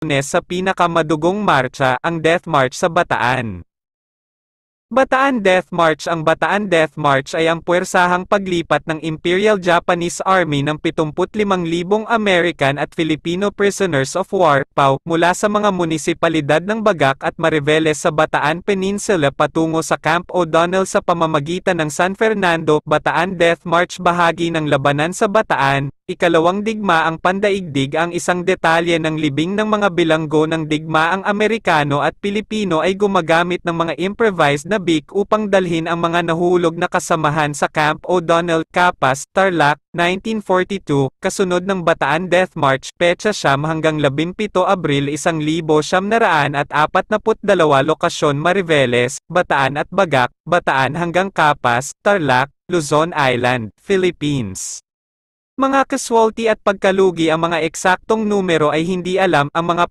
Lunes sa pinakamadugong marcha, ang Death March sa Bataan. Bataan Death March. Ang Bataan Death March ay ang puwersahang paglipat ng Imperial Japanese Army ng 75,000 American at Filipino prisoners of war, PAW, mula sa mga munisipalidad ng Bagak at Mariveles sa Bataan Peninsula patungo sa Camp O'Donnell sa pamamagitan ng San Fernando. Bataan Death March bahagi ng labanan sa Bataan. Ikalawang digmaang pandaigdig. Ang isang detalye ng libing ng mga bilanggo ng digmaang Amerikano at Pilipino ay gumagamit ng mga improvised na BIC upang dalhin ang mga nahulog na kasamahan sa Camp O'Donnell, Capas, Tarlac, 1942, kasunod ng Bataan Death March, petsa 9 hanggang 17 Abril 1942, lokasyon Mariveles, Bataan at Bagak, Bataan hanggang Capas, Tarlac, Luzon Island, Philippines. Mga casualty at pagkalugi. Ang mga eksaktong numero ay hindi alam. Ang mga